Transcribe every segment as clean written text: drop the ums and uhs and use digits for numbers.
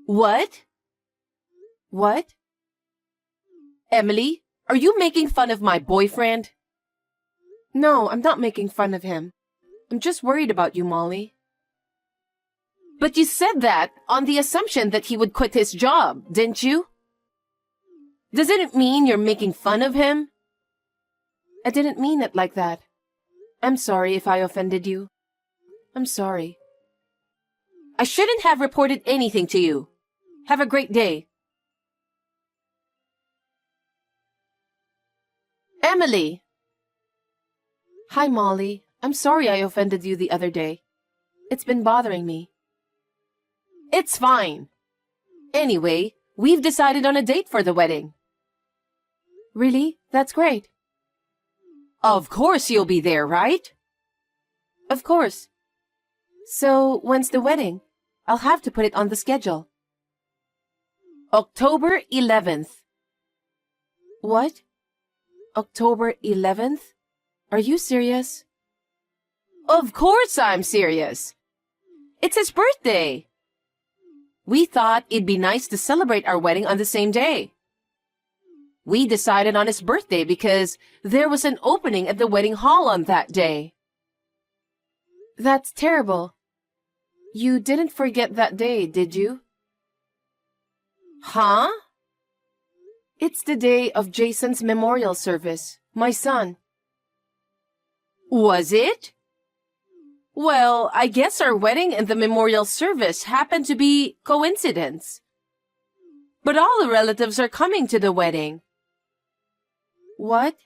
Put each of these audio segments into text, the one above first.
What? What? Emily, are you making fun of my boyfriend? No, I'm not making fun of him. I'm just worried about you, Molly. But you said that on the assumption that he would quit his job, didn't you? Doesn't it mean you're making fun of him? I didn't mean it like that. I'm sorry if I offended you. I'm sorry. I shouldn't have reported anything to you. Have a great day. Emily! Hi, Molly. I'm sorry I offended you the other day. It's been bothering me. It's fine. Anyway, we've decided on a date for the wedding. Really? That's great. Of course you'll be there, right? Of course. So, when's the wedding? I'll have to put it on the schedule. October 11th. What? October 11th? Are you serious? Of course I'm serious. It's his birthday. We thought it'd be nice to celebrate our wedding on the same day. We decided on his birthday because there was an opening at the wedding hall on that day. That's terrible. You didn't forget that day, did you? Huh? It's the day of Jason's memorial service, my son. Was it? Well, I guess our wedding and the memorial service happened to be coincidence. But all the relatives are coming to the wedding. What?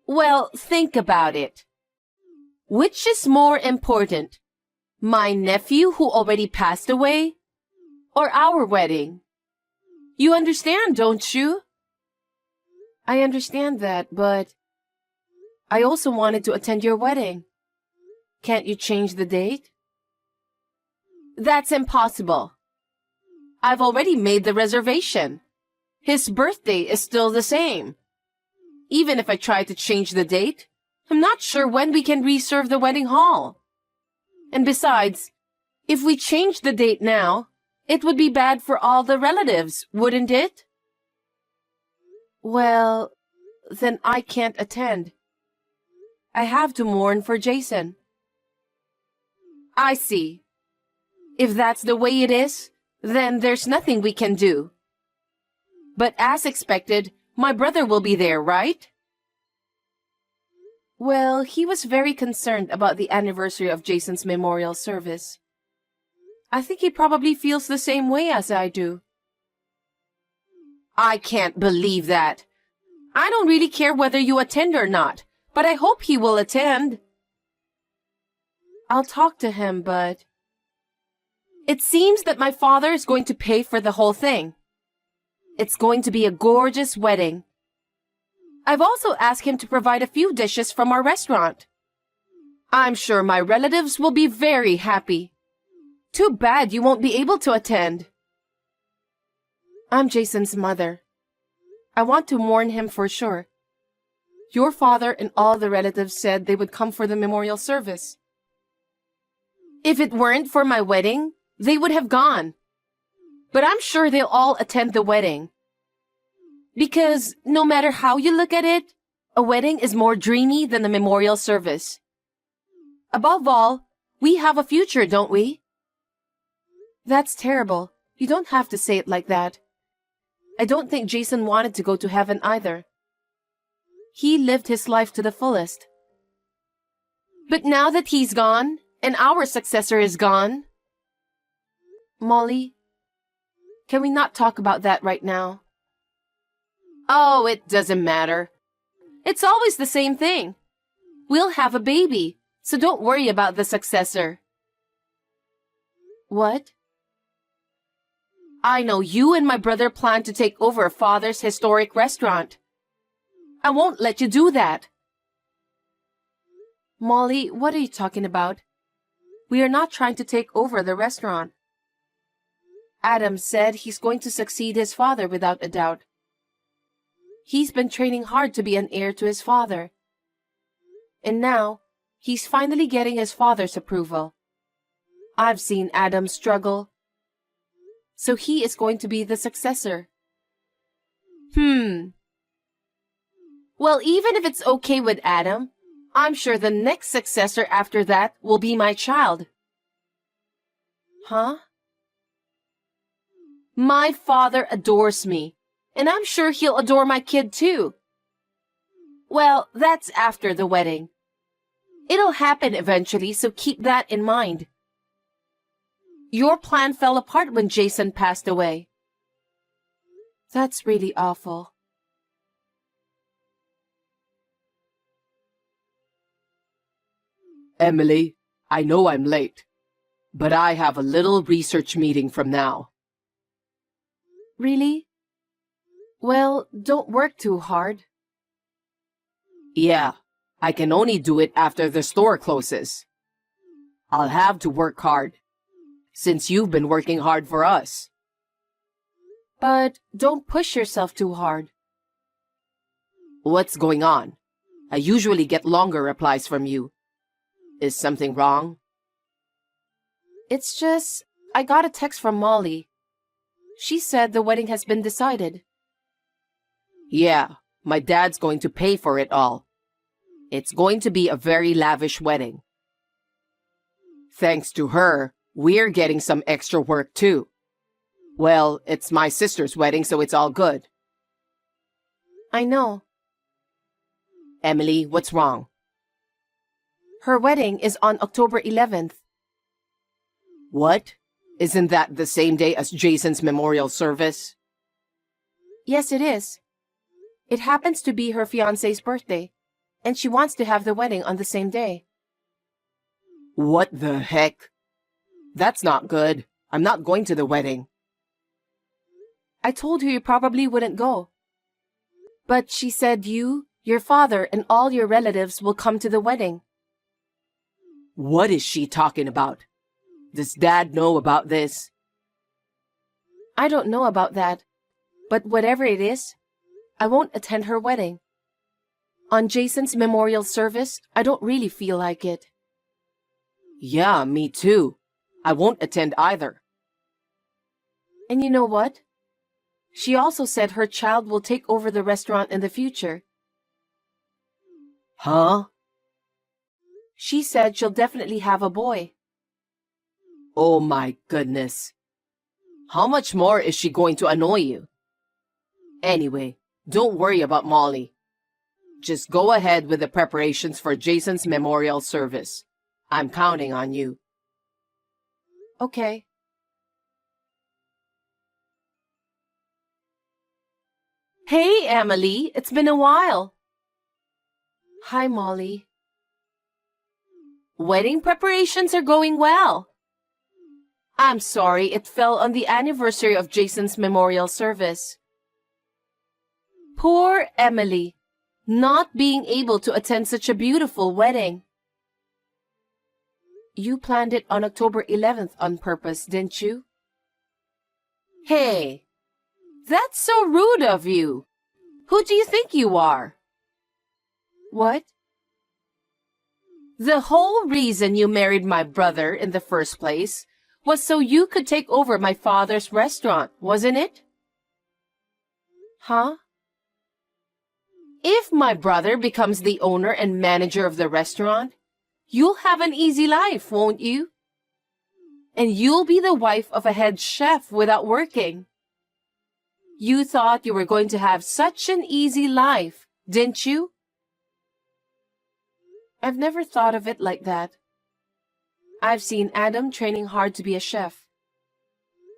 Well, think about it. Which is more important? My nephew who already passed away? Or our wedding? You understand, don't you? I understand that, but I also wanted to attend your wedding. Can't you change the date? That's impossible. I've already made the reservation. His birthday is still the same. Even if I try to change the date, I'm not sure when we can reserve the wedding hall. And besides, if we change the date now, it would be bad for all the relatives, wouldn't it? Well, then I can't attend. I have to mourn for Jason. I see. If that's the way it is, then there's nothing we can do. But as expected, my brother will be there, right? Well, he was very concerned about the anniversary of Jason's memorial service. I think he probably feels the same way as I do. I can't believe that. I don't really care whether you attend or not, but I hope he will attend. I'll talk to him, but it seems that my father is going to pay for the whole thing. It's going to be a gorgeous wedding. I've also asked him to provide a few dishes from our restaurant. I'm sure my relatives will be very happy. Too bad you won't be able to attend. I'm Jason's mother. I want to mourn him for sure. Your father and all the relatives said they would come for the memorial service. If it weren't for my wedding, they would have gone. But I'm sure they'll all attend the wedding. Because no matter how you look at it, a wedding is more dreamy than a memorial service. Above all, we have a future, don't we? That's terrible. You don't have to say it like that. I don't think Jason wanted to go to heaven either. He lived his life to the fullest. But now that he's gone, and our successor is gone... Molly, can we not talk about that right now? Oh, it doesn't matter. It's always the same thing. We'll have a baby, so don't worry about the successor. What? I know you and my brother plan to take over Father's historic restaurant. I won't let you do that. Molly, what are you talking about? We are not trying to take over the restaurant. Adam said he's going to succeed his father without a doubt. He's been training hard to be an heir to his father. And now, he's finally getting his father's approval. I've seen Adam struggle. so he is going to be the successor. Well, even if it's okay with Adam, I'm sure the next successor after that will be my child. Huh? My father adores me, and I'm sure he'll adore my kid too. Well, that's after the wedding. It'll happen eventually, so keep that in mind. Your plan fell apart when Jason passed away. That's really awful. Emily, I know I'm late, but I have a little research meeting from now. Really? Well, don't work too hard. Yeah, I can only do it after the store closes. I'll have to work hard, since you've been working hard for us. But don't push yourself too hard. What's going on? I usually get longer replies from you. Is something wrong? It's just, I got a text from Molly. She said the wedding has been decided. Yeah, my dad's going to pay for it all. It's going to be a very lavish wedding. Thanks to her, we're getting some extra work too. Well, it's my sister's wedding, so it's all good. I know. Emily, what's wrong? Her wedding is on October 11th. What? Isn't that the same day as Jason's memorial service? Yes, it is. It happens to be her fiancé's birthday, and she wants to have the wedding on the same day. What the heck? That's not good. I'm not going to the wedding. I told her you probably wouldn't go. But she said you, your father, and all your relatives will come to the wedding. What is she talking about? Does Dad know about this? I don't know about that, but whatever it is, I won't attend her wedding. On Jason's memorial service, I don't really feel like it. Yeah, me too. I won't attend either. And you know what? She also said her child will take over the restaurant in the future. Huh? She said she'll definitely have a boy. Oh my goodness. How much more is she going to annoy you? Anyway, don't worry about Molly. Just go ahead with the preparations for Jason's memorial service. I'm counting on you. Okay. Hey, Emily, it's been a while. Hi, Molly. Wedding preparations are going well. I'm sorry it fell on the anniversary of Jason's memorial service. Poor Emily, not being able to attend such a beautiful wedding. You planned it on October 11th on purpose, didn't you? Hey, that's so rude of you. Who do you think you are? What? The whole reason you married my brother in the first place was so you could take over my father's restaurant, wasn't it? Huh? If my brother becomes the owner and manager of the restaurant, you'll have an easy life, won't you? And you'll be the wife of a head chef without working. You thought you were going to have such an easy life, didn't you? I've never thought of it like that. I've seen Adam training hard to be a chef.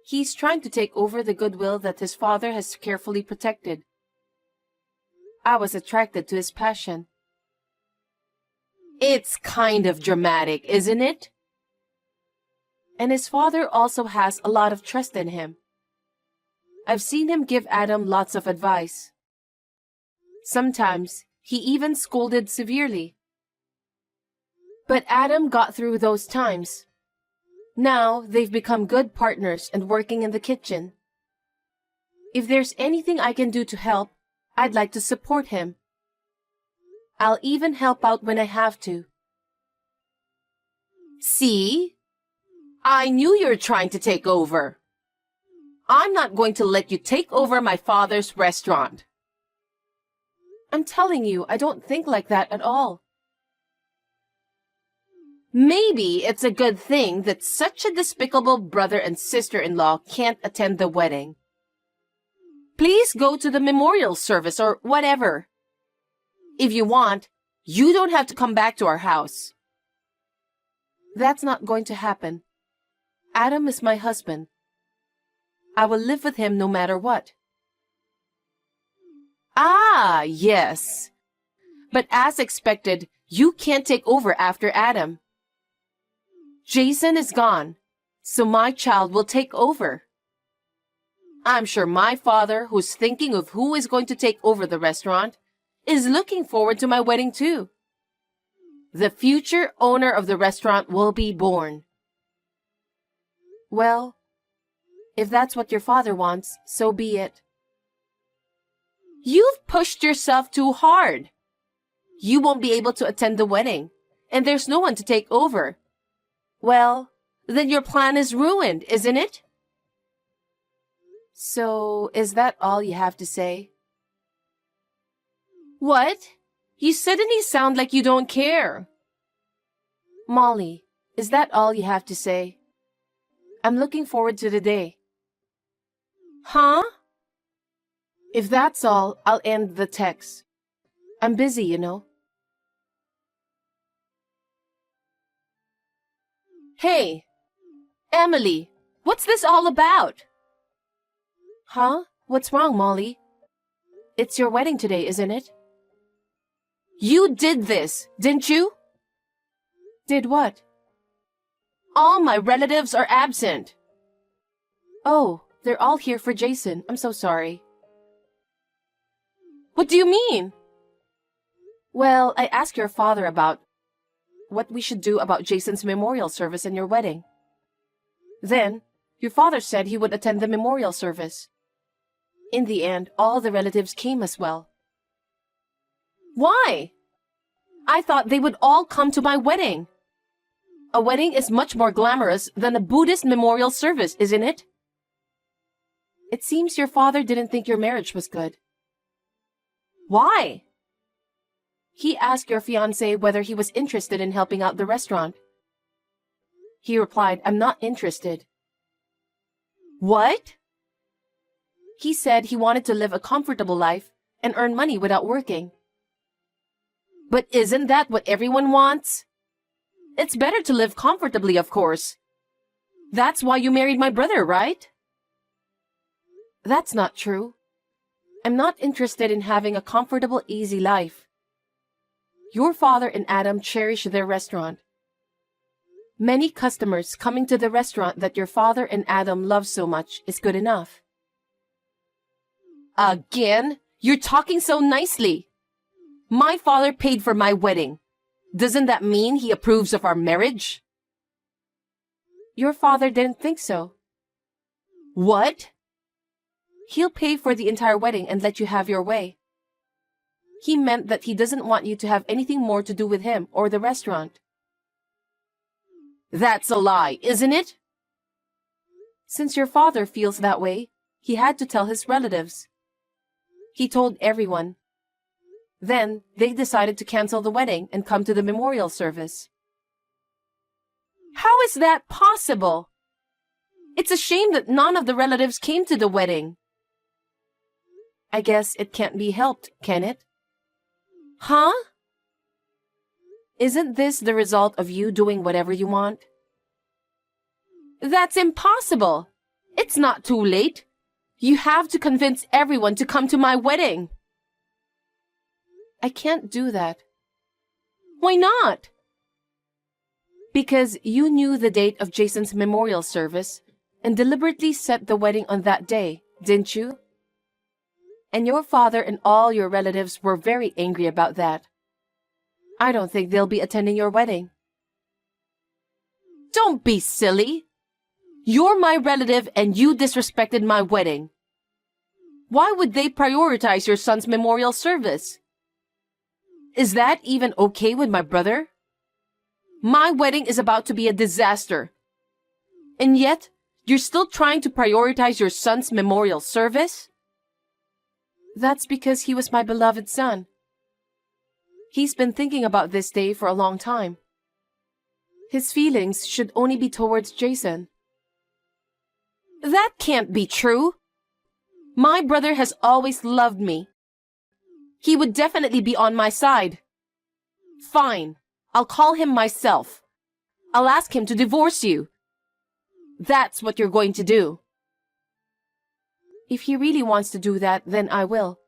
He's trying to take over the goodwill that his father has carefully protected. I was attracted to his passion. It's kind of dramatic, isn't it? And his father also has a lot of trust in him. I've seen him give Adam lots of advice. Sometimes he even scolded severely. But Adam got through those times. Now they've become good partners and working in the kitchen. If there's anything I can do to help, I'd like to support him. I'll even help out when I have to. See? I knew you were trying to take over. I'm not going to let you take over my father's restaurant. I'm telling you, I don't think like that at all. Maybe it's a good thing that such a despicable brother and sister-in-law can't attend the wedding. Please go to the memorial service or whatever. If you want, you don't have to come back to our house. That's not going to happen. Adam is my husband. I will live with him no matter what. Ah, yes. But as expected, you can't take over after Adam. Jason is gone, so my child will take over. I'm sure my father, who's thinking of who is going to take over the restaurant, is looking forward to my wedding too. The future owner of the restaurant will be born. Well, if that's what your father wants, so be it. You've pushed yourself too hard. You won't be able to attend the wedding, and there's no one to take over. Well, then your plan is ruined, isn't it? So, is that all you have to say? What? You suddenly sound like you don't care. Molly, is that all you have to say? I'm looking forward to the day. Huh? If that's all, I'll end the text. I'm busy, you know. Hey, Emily, what's this all about? Huh? What's wrong, Molly? It's your wedding today, isn't it? You did this, didn't you? Did what? All my relatives are absent. Oh, they're all here for Jason. I'm so sorry. What do you mean? Well, I asked your father about what we should do about Jason's memorial service and your wedding. Then, your father said he would attend the memorial service. In the end, all the relatives came as well. Why? I thought they would all come to my wedding. A wedding is much more glamorous than a Buddhist memorial service, isn't it? It seems your father didn't think your marriage was good. Why? He asked your fiancé whether he was interested in helping out the restaurant. He replied, I'm not interested. What? He said he wanted to live a comfortable life and earn money without working. But isn't that what everyone wants? It's better to live comfortably, of course. That's why you married my brother, right? That's not true. I'm not interested in having a comfortable, easy life. Your father and Adam cherish their restaurant. Many customers coming to the restaurant that your father and Adam love so much is good enough. Again? You're talking so nicely. My father paid for my wedding. Doesn't that mean he approves of our marriage? Your father didn't think so. What? He'll pay for the entire wedding and let you have your way. He meant that he doesn't want you to have anything more to do with him or the restaurant. That's a lie, isn't it? Since your father feels that way, he had to tell his relatives. He told everyone. Then, they decided to cancel the wedding and come to the memorial service. How is that possible? It's a shame that none of the relatives came to the wedding. I guess it can't be helped, can it? Huh? Isn't this the result of you doing whatever you want? That's impossible. It's not too late. You have to convince everyone to come to my wedding. I can't do that. Why not? Because you knew the date of Jason's memorial service and deliberately set the wedding on that day, didn't you? And your father and all your relatives were very angry about that. I don't think they'll be attending your wedding. Don't be silly. You're my relative and you disrespected my wedding. Why would they prioritize your son's memorial service? Is that even okay with my brother? My wedding is about to be a disaster. And yet, You're still trying to prioritize your son's memorial service? That's because he was my beloved son. He's been thinking about this day for a long time. His feelings should only be towards Jason. That can't be true. My brother has always loved me. He would definitely be on my side. Fine, I'll call him myself. I'll ask him to divorce you. That's what you're going to do. If he really wants to do that, then I will,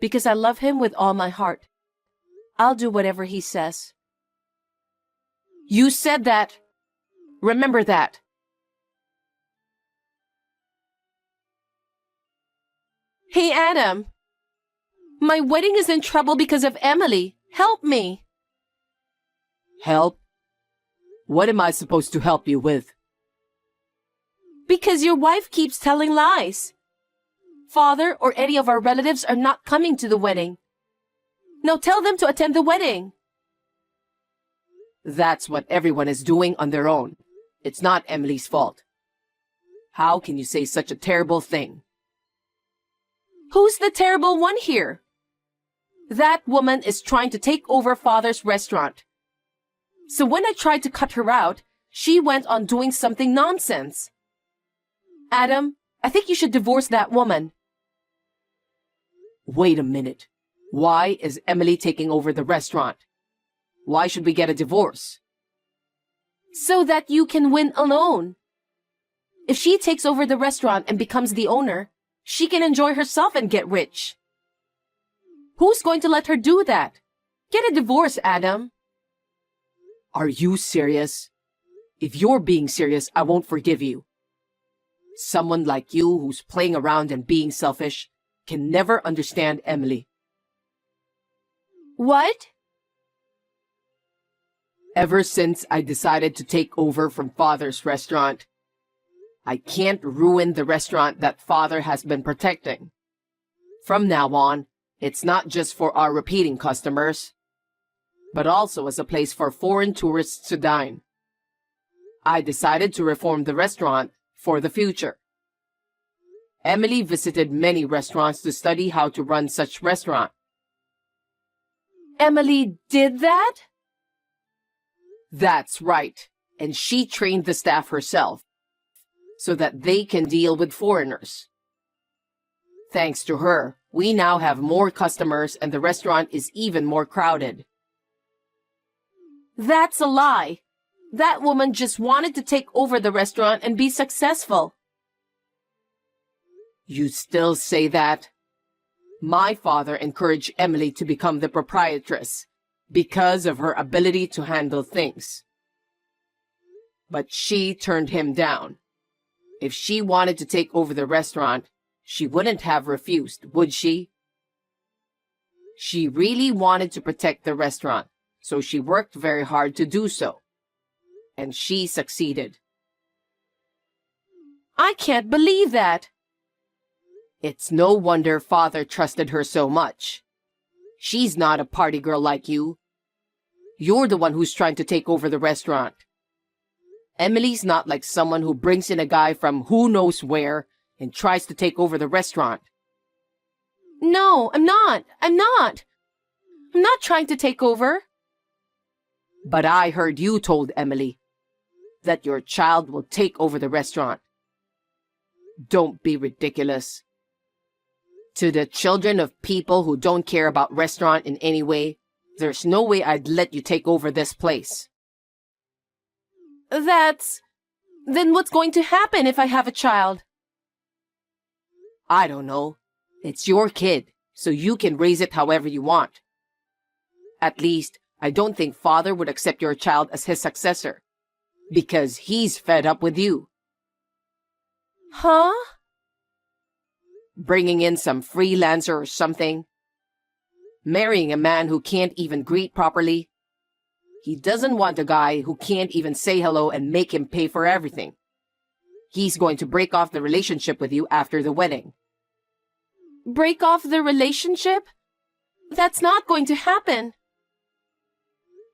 because I love him with all my heart. I'll do whatever he says. You said that. Remember that. Hey, Adam. My wedding is in trouble because of Emily. Help me. Help? What am I supposed to help you with? Because your wife keeps telling lies. Father or any of our relatives are not coming to the wedding. Now tell them to attend the wedding. That's what everyone is doing on their own. It's not Emily's fault. How can you say such a terrible thing? Who's the terrible one here? That woman is trying to take over Father's restaurant. So when I tried to cut her out, she went on doing something nonsense. Adam, I think you should divorce that woman. Wait a minute. Why is Emily taking over the restaurant? Why should we get a divorce? So that you can win alone. If she takes over the restaurant and becomes the owner, she can enjoy herself and get rich. Who's going to let her do that? Get a divorce, Adam. Are you serious? If you're being serious, I won't forgive you. Someone like you who's playing around and being selfish can never understand Emily. What? Ever since I decided to take over from Father's restaurant, I can't ruin the restaurant that Father has been protecting. From now on, it's not just for our repeating customers, but also as a place for foreign tourists to dine. I decided to reform the restaurant for the future. Emily visited many restaurants to study how to run such restaurant. Emily did that? That's right, and she trained the staff herself so that they can deal with foreigners. Thanks to her, we now have more customers and the restaurant is even more crowded. That's a lie. That woman just wanted to take over the restaurant and be successful. You still say that? My father encouraged Emily to become the proprietress because of her ability to handle things. But she turned him down. If she wanted to take over the restaurant, she wouldn't have refused, would she? She really wanted to protect the restaurant, so she worked very hard to do so. And she succeeded. I can't believe that. It's no wonder Father trusted her so much. She's not a party girl like you. You're the one who's trying to take over the restaurant. Emily's not like someone who brings in a guy from who knows where and tries to take over the restaurant. No, I'm not. I'm not trying to take over. But I heard you told Emily that your child will take over the restaurant. Don't be ridiculous. To the children of people who don't care about restaurant in any way, there's no way I'd let you take over this place. Then what's going to happen if I have a child? I don't know. It's your kid, so you can raise it however you want. At least, I don't think Father would accept your child as his successor, because he's fed up with you. Huh? Bringing in some freelancer or something. Marrying a man who can't even greet properly. He doesn't want a guy who can't even say hello and make him pay for everything. He's going to break off the relationship with you after the wedding. Break off the relationship? That's not going to happen.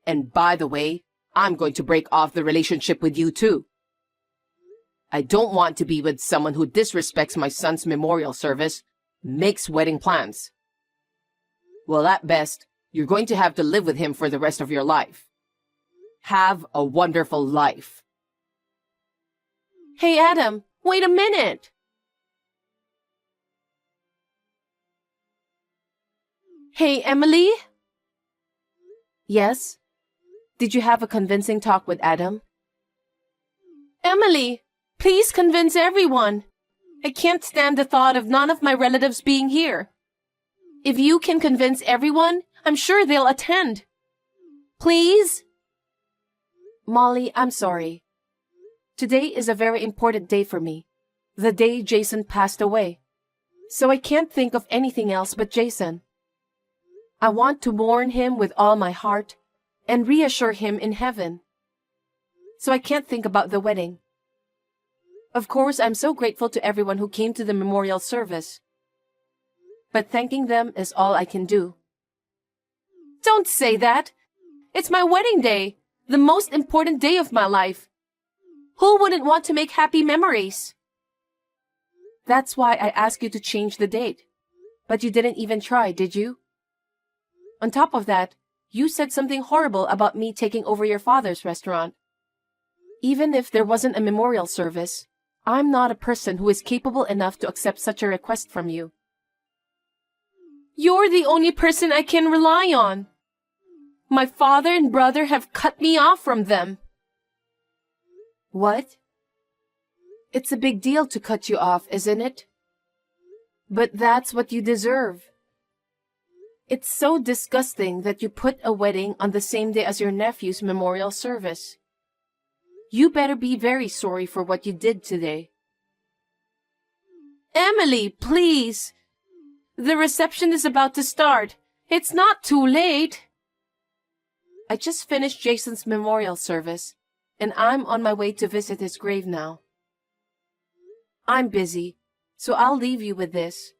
And by the way, I'm going to break off the relationship with you too. I don't want to be with someone who disrespects my son's memorial service, makes wedding plans. Well, at best, you're going to have to live with him for the rest of your life. Have a wonderful life. Hey, Adam, wait a minute. Hey, Emily? Yes? Did you have a convincing talk with Adam? Emily, please convince everyone. I can't stand the thought of none of my relatives being here. If you can convince everyone, I'm sure they'll attend. Please? Molly, I'm sorry. Today is a very important day for me. The day Jason passed away. So I can't think of anything else but Jason. I want to mourn him with all my heart and reassure him in heaven. So I can't think about the wedding. Of course, I'm so grateful to everyone who came to the memorial service. But thanking them is all I can do. Don't say that! It's my wedding day, the most important day of my life. Who wouldn't want to make happy memories? That's why I asked you to change the date. But you didn't even try, did you? On top of that, you said something horrible about me taking over your father's restaurant. Even if there wasn't a memorial service, I'm not a person who is capable enough to accept such a request from you. You're the only person I can rely on. My father and brother have cut me off from them. What? It's a big deal to cut you off, isn't it? But that's what you deserve. It's so disgusting that you put a wedding on the same day as your nephew's memorial service. You better be very sorry for what you did today. Emily, please! The reception is about to start. It's not too late. I just finished Jason's memorial service, and I'm on my way to visit his grave now. I'm busy, so I'll leave you with this.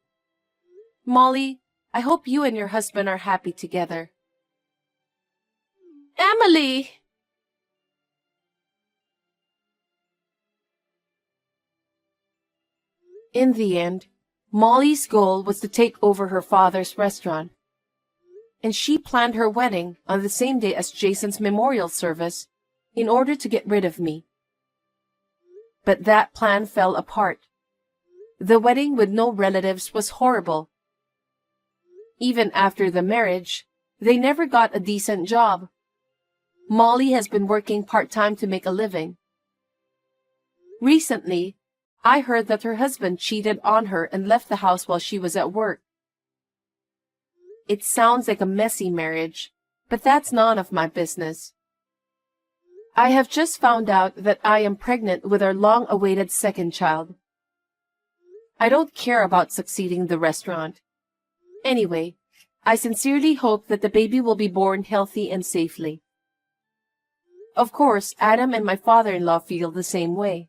Molly, I hope you and your husband are happy together. Emily! In the end, Molly's goal was to take over her father's restaurant, and she planned her wedding on the same day as Jason's memorial service in order to get rid of me. But that plan fell apart. The wedding with no relatives was horrible. Even after the marriage, they never got a decent job. Molly has been working part-time to make a living. Recently, I heard that her husband cheated on her and left the house while she was at work. It sounds like a messy marriage, but that's none of my business. I have just found out that I am pregnant with our long-awaited second child. I don't care about succeeding the restaurant. Anyway, I sincerely hope that the baby will be born healthy and safely. Of course, Adam and my father-in-law feel the same way.